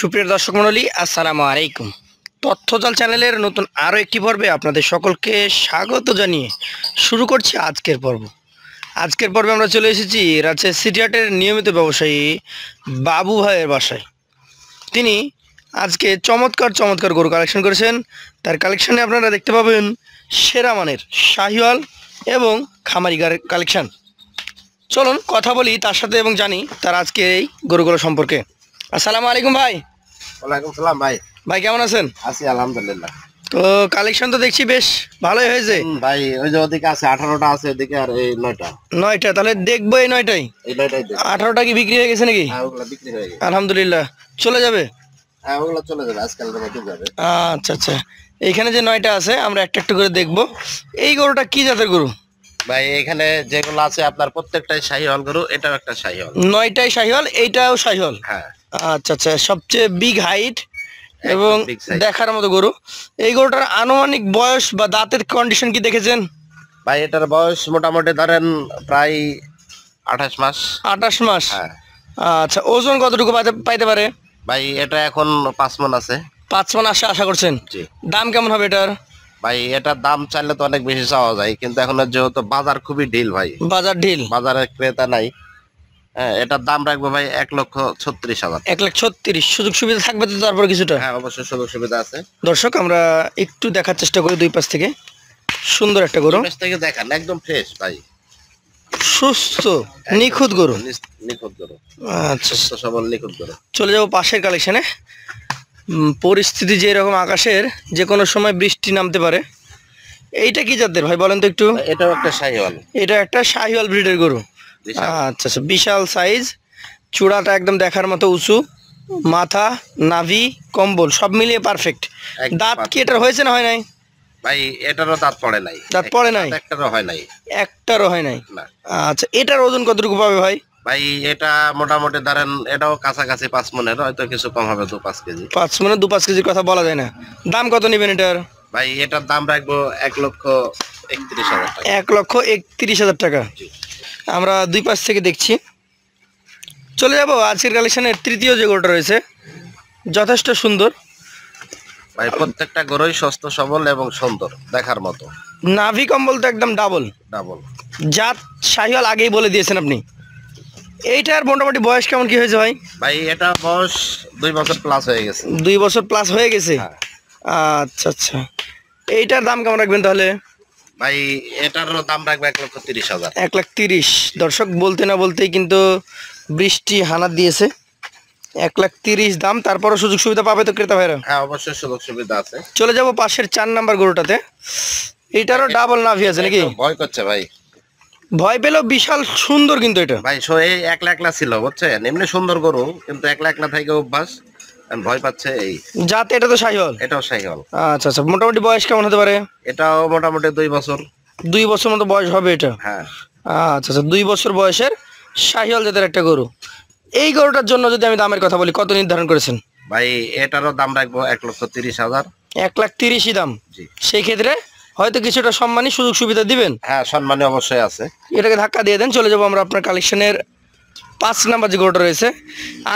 সুপ্রিয় দর্শক মণ্ডলী, আসসালামু আলাইকুম। তথ্যজাল চ্যানেলের নতুন আরও একটি পর্বে আপনাদের সকলকে স্বাগত জানিয়ে শুরু করছি আজকের পর্ব। আজকের পর্বে আমরা চলে এসেছি রাজশাহী সিটিহাটের নিয়মিত ব্যবসায়ী বাবু ভাইয়ের বাসায়। তিনি আজকে চমৎকার চমৎকার গরু কালেকশন করেছেন। তার কালেকশানে আপনারা দেখতে পাবেন সেরা মানের শাহিওয়াল এবং খামারি কালেকশান। চলুন কথা বলি তার সাথে এবং জানি তার আজকে এই গরুগুলো সম্পর্কে। আসসালামু আলাইকুম ভাই। ওয়ালাইকুম সালাম ভাই। ভাই কেমন আছেন? আছি আলহামদুলিল্লাহ। তো কালেকশন তো দেখছি বেশ ভালোই হয়েছে ভাই ওই যে ওদিকে আছে 18টা আছে, ওদিকে আর এই 9টা। তাহলে দেখবো এই 9টাই। এই 9টাই দেখ। 18টা কি বিক্রি হয়ে গেছে নাকি? হ্যাঁ ওগুলা বিক্রি হয়ে গেছে আলহামদুলিল্লাহ। চলে যাবে? হ্যাঁ ওগুলা চলে যাবে, আজকালের মধ্যে যাবে। আচ্ছা আচ্ছা, এইখানে যে 9টা আছে আমরা একটা একটা করে দেখবো। এই গরুটা কি জাতের গরু ভাই? এখানে যেগুলো আছে আপনার প্রত্যেকটাই শাহিওয়াল গরু, এটাও একটা শাহিওয়াল। 9টাই শাহিওয়াল, এইটাও শাহিওয়াল। হ্যাঁ আচ্ছা আচ্ছা, সবচেয়ে বিগ হাইট এবং big size। দেখার মতো গরু। এই গরুটার আনুমানিক বয়স বা দাঁতের কন্ডিশন কি দেখেছেন? ভাই এটার বয়স মোটামুটি ধরেন প্রায় 28 মাস। 28 মাস। হ্যাঁ আচ্ছা, ওজন কতটুকু পাইতে পারে? ভাই এটা এখন 5 মণ আছে। 5 মণ আশা করছেন? জি। দাম কেমন হবে এটার? ভাই এটার দাম চাইলে তো অনেক বেশি চাওয়া যায়, কিন্তু এখন যেহেতু বাজার খুবই ঢিল ভাই, বাজার ঢিল, বাজারে ক্রেতা নাই। হ্যাঁ এটার দাম রাখবো ভাই 1,36,000। 1,36,000। সুযোগ সুবিধা থাকবে তো তারপর কিছুটা? হ্যাঁ অবশ্যই সুযোগ সুবিধা আছে। দর্শক আমরা একটু দেখার চেষ্টা করি দুই পাশ থেকে। সুন্দর একটা গরু, পাশ থেকে দেখান, একদম ফ্রেশ ভাই, সুস্থ নিখুঁত গরু। নিখুঁত গরু, আচ্ছা, সুস্থ সবল নিখুঁত গরু। চলে যাবো পাশের কালেকশনে। পরিস্থিতি যে এরকম আকাশের, যে কোনো সময় বৃষ্টি নামতে পারে। এইটা কি জাতের ভাই বলেন তো একটু? এটাও একটা শাহিওয়াল। এটা একটা শাহিওয়াল ব্রিডের গরু। আচ্ছা আচ্ছা, বিশাল সাইজ, চূড়াটা একদম দেখার মতো উঁচু, মাথা নাভি কম্বল সব মিলিয়ে পারফেক্ট। দাঁত কি এটার হয়েছে না হয় নাই? ভাই এটারও দাঁত পড়ে নাই। দাঁত পড়ে নাই? একটারও হয় নাই। একটারও হয় নাই। না। আচ্ছা, এটার ওজন কতটুকু পাবে ভাই? ভাই এটা মোটামুটি ধরেন এটাও কাছাকাছি 5 মণের, হয়তো কিছু কম হবে 2-5 কেজি। 5 মানে 2-5 কেজির কথা বলা যায় না। দাম কত নেবেন এটার? ভাই এটার দাম রাখবো 1,31,000 টাকা। 1,31,000 টাকা। আমরা দুই পাশ থেকে দেখছি। চলে যাব আজকের কালেকশনের তৃতীয় যে গরুটা রয়েছে, যথেষ্ট সুন্দর। ভাই প্রত্যেকটা গরুই সুস্থ সবল এবং সুন্দর দেখার মতো। নাভি কম্বল তো একদম ডাবল। ডাবল জাত শাহিওয়াল আগেই বলে দিয়েছেন আপনি। এইটার মোটামুটি বয়স কেমন কি হয়েছে ভাই? ভাই এটা বয়স 2 বছর প্লাস হয়ে গেছে। 2 বছর প্লাস হয়ে গেছে। হ্যাঁ। আচ্ছা আচ্ছা, এইটার দাম কেমন রাখবেন তাহলে? ভাই এটারও দাম রাখবে 1,30,000। 1,30,000। দর্শক বলতে না বলতেই কিন্তু বৃষ্টি হানা দিয়েছে। 1,30,000 দাম, তারপরও সুযোগ সুবিধা পাবে তো ক্রেতা ভাইরা? হ্যাঁ অবশ্যই সুযোগ সুবিধা আছে। চলে যাব পাশের 4 নাম্বার গরুটাতে। এটারও ডাবল নাভি আছে নাকি? ভয় করছে ভাই। ভয় পেলেও বিশাল সুন্দর কিন্তু এটা। ভাই এই একলা একলা ছিল বুঝছেন, এমনি সুন্দর গরু কিন্তু একলা একলা থেকে অভ্যাস, ভয় পাচ্ছে। এই যাতে এটা তো শাহিওয়াল। এটাও শাহিওয়াল। আচ্ছা আচ্ছা, মোটামুটি বয়স কেমন হতে পারে? এটাও মোটামুটি 2 বছর। 2 বছর মতো বয়স হবে এটা। হ্যাঁ আচ্ছা আচ্ছা, 2 বছর বয়সের শাহিওয়াল জাতের একটা গরু। এই গরুটার জন্য যদি আমি দামের কথা বলি, কত নির্ধারণ করেছেন? ভাই এটারও দাম রাখবো 1,30,000। 1,30,000 দাম। জি। সেই ক্ষেত্রে হয়তো কিছুটা সম্মানী সুযোগ সুবিধা দিবেন। হ্যাঁ সম্মানী অবশ্যই আছে। এটাকে ধাক্কা দিয়ে দেন। চলে যাবো আমরা আপনার কালেকশনের 5 নাম্বার যে গরুটা রয়েছে।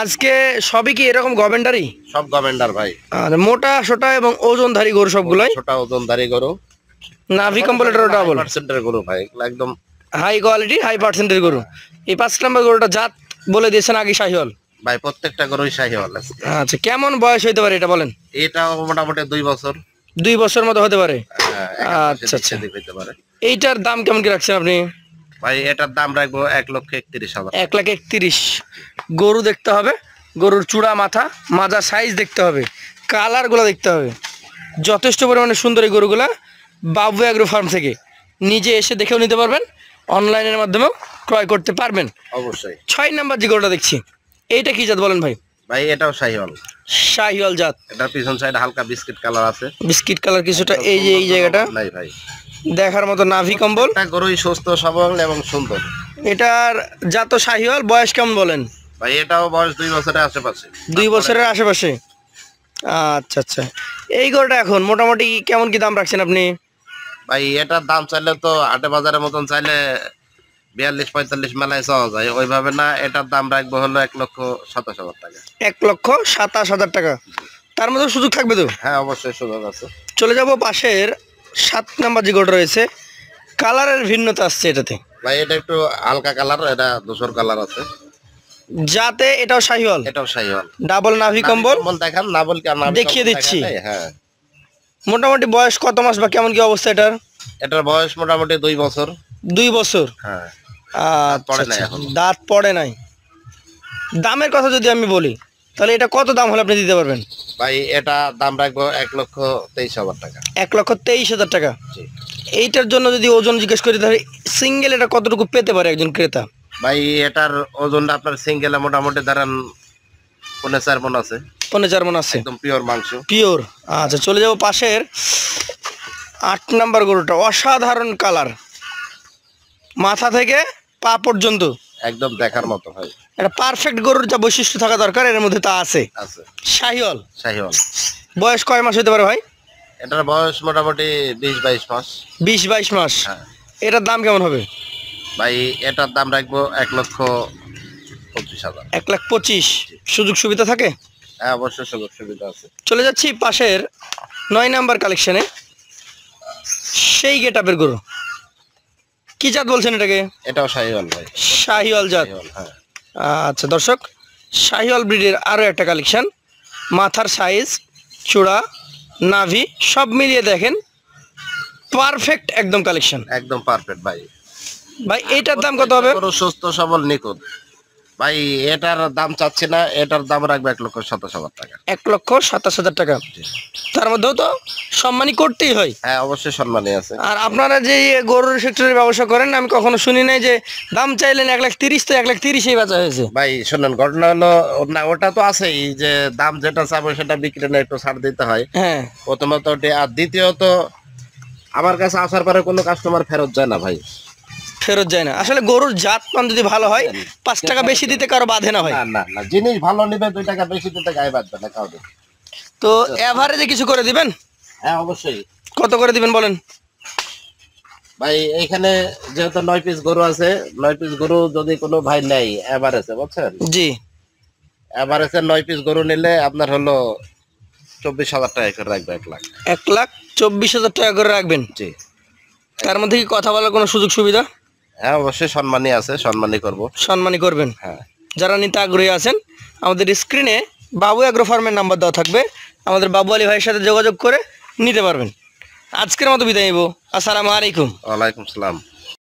আজকে সবই কি এরকম গভেন্ডারই? সব গভর্নমেন্টার ভাই, আর মোটা সোটা এবং ওজনধারী গরু সবগুলোই। ছোট ওজনদারি গরু, নাভি কম্বলেটারও ডাবল। পার্সেন্টের গরু ভাই, এগুলো একদম হাই কোয়ালিটি হাই পার্সেন্টের গরু। এই 5 নাম্বার গরুটা জাত বলে দিয়েছেন আগে শাহিওয়াল। ভাই প্রত্যেকটা গরুই শাহিওয়াল আছে। আচ্ছা, কেমন বয়স হইতে পারে এটা বলেন? এটাও মোটামুটি 2 বছর। 2 বছর মতো হতে পারে। হ্যাঁ, আচ্ছা আচ্ছা, হইতে পারে। এইটার দাম কেমন কি রাখছেন আপনি? ভাই এটার দাম রাখবো 1,31,000। 1,31,000। গরু দেখতে হবে, গরুর চূড়া মাথা মাজা সাইজ দেখতে হবে, কালারগুলো দেখতে হবে। যথেষ্ট পরিমাণে সুন্দর এই গরুগুলা। বাবু অ্যাগ্রো ফার্ম থেকে নিজে এসে দেখেও নিতে পারবেন, অনলাইনের মাধ্যমেও ক্রয় করতে পারবেন। অবশ্যই। 6 নাম্বার যে গরুটা দেখছি, এইটা কি জাত বলেন ভাই? ভাই এটাও শাহিওয়াল। শাহিওয়াল জাত। এটার পিছন সাইডে হালকা বিস্কিট কালার আছে। বিস্কিট কালার কিছুটা, এই যে এই জায়গাটা নাই ভাই, দেখার মতো নাভি কম্বল। একটা গরুই সুস্থ সবল এবং সুন্দর। এটার জাত শাহিওয়াল। বয়স কেমন বলেন? ভাই এটাও বয়স 2 বছরের আশেপাশে। 2 বছরের আশেপাশে। আচ্ছা আচ্ছা, এই গরুটা এখন মোটামুটি কেমন কি দাম রাখছেন আপনি? ভাই এটার দাম চাইলে তো হাটে বাজারের মতন চাইলে 42-45 মেলায় চাওয়া যায়, ওইভাবে না। এটার দাম রাখবো হলো 1,27,000 টাকা। 1,27,000 টাকা। তার মধ্যে সুযোগ থাকবে তো? হ্যাঁ, অবশ্যই সুযোগ আছে। চলে যাব পাশের 7 নাম্বার যে গরুটা রয়েছে, কালারের ভিন্নতা আসছে এটাতে ভাই এটা একটু হালকা কালার, এটা ধূসর কালার আছে। যাতে এটাও শাহিওয়াল, এটাও শাহিওয়াল। ডাবল নাভি কম্বল দেখান, নাবল কি নাভি দেখিয়ে কম্বল দিচ্ছি। দেখান? হ্যাঁ। মোটামুটি বয়স কত মাস বা কেমন কি অবস্থা এটার? এটার বয়স মোটামুটি 2 বছর। 2 বছর। হ্যাঁ। আচ্ছা, দাঁত পড়ে নাই। দামের কথা যদি আমি বলি, তাহলে এটা কত দাম হলে আপনি দিতে পারবেন? ভাই এটা দাম রাখবো 1,23,000 টাকা। 1,23,000 টাকা। জি। এইটার জন্য যদি ওজন জিজ্ঞেস করি, তাহলে সিঙ্গেল এটা কতটুকু পেতে পারে একজন ক্রেতা? ভাই এটার ওজনটা আপনার সিঙ্গেলে মোটামুটি ধরেন 4.5 মণ আছে। 4.5 মণ আছে, একদম পিওর মাংস। পিওর। আচ্ছা, চলে যাব পাশের 8 নাম্বার গরুটা। অসাধারণ কালার, মাথা থেকে পা পর্যন্ত একদম দেখার মতো ভাই। এটা পারফেক্ট গরুর যা বৈশিষ্ট্য থাকা দরকার এর মধ্যে তা আছে। শাহিওয়াল। শাহিওয়াল। বয়স কয় মাস হতে পারে ভাই? এটার বয়স মোটামুটি 20-22 মাস। 20-22 মাস। হ্যাঁ। এটার দাম কেমন হবে? ভাই এটার দাম রাখবো 1,25,000। 1,25,000। সুযোগ সুবিধা থাকে? হ্যাঁ, অবশ্যই সুযোগ সুবিধা আছে। চলে যাচ্ছি পাশের 9 নাম্বার কালেকশনে। সেই গেটআপের গরু, কি জাত বলছেন এটাকে? এটাও শাহিওয়াল ভাই। শাহিওয়াল জাত। হ্যাঁ। আচ্ছা দর্শক, শাহিওয়াল ব্রিডের আরও একটা কালেকশন। মাথার সাইজ, চূড়া, নাভি সব মিলিয়ে দেখেন পারফেক্ট একদম কালেকশন। একদম পারফেক্ট ভাই। ভাই এইটার দাম কত হবে? সুস্থ সবল নিখুঁত ভাই। এটার দাম চাচ্ছি না, এটার দাম রাখবে 1,27,000 টাকা। 1,27,000 টাকা। তার মধ্যেও তো সম্মানী করতেই হয়। হ্যাঁ, অবশ্যই সম্মানী আছে। আর আপনারা যে গরুর সেক্টরের ব্যবসা করেন, আমি কখনো শুনি নাই যে দাম চাইলেন 1,30,000, তো 1,30,000 বেচা হয়েছে। ভাই শোনেন, ঘটনা হলো না, ওটা তো আছেই যে দাম যেটা চাবো সেটা বিক্রি না, একটু ছাড় দিতে হয়। হ্যাঁ, প্রথমত ওটি, আর দ্বিতীয়ত আমার কাছে আসার পরে কোনো কাস্টমার ফেরত যায় না ভাই। ফেরত যায় না। আসলে গরুর জাত মান যদি ভালো হয়, 5 টাকা বেশি দিতে কারো বাধে না হয়। না না, জিনিস ভালো নিবে, 2 টাকা বেশি দিতে গায়ে বাঁধবে না কাউকে। তো এভারেজে কিছু করে দিবেন? হ্যাঁ, অবশ্যই। কত করে দিবেন বলেন? ভাই এইখানে যেহেতু 9 পিস গরু আছে, 9 পিস গরু যদি কোনো ভাই নেয় এভারেজে, বুঝছেন? জি। এভারেজে 9 পিস গরু নিলে আপনার হলো 24,000 টাকা করে রাখবে। 1,24,000 টাকা করে রাখবেন? জি। তার মধ্যে কি কথা বলার কোনো সুযোগ সুবিধা? হ্যাঁ, অবশ্যই সম্মানী আছে, সম্মানী করব। সম্মানী করবেন। হ্যাঁ। যারা নিতে আগ্রহী আছেন, আমাদের স্ক্রিনে বাবু অ্যাগ্রো ফার্মের নাম্বার দেওয়া থাকবে, আমাদের বাবু আলী ভাইয়ের সাথে যোগাযোগ করে নিতে পারবেন। আজকের মতো বিদায় নিব। আসসালামু আলাইকুম। ওয়ালাইকুম সালাম।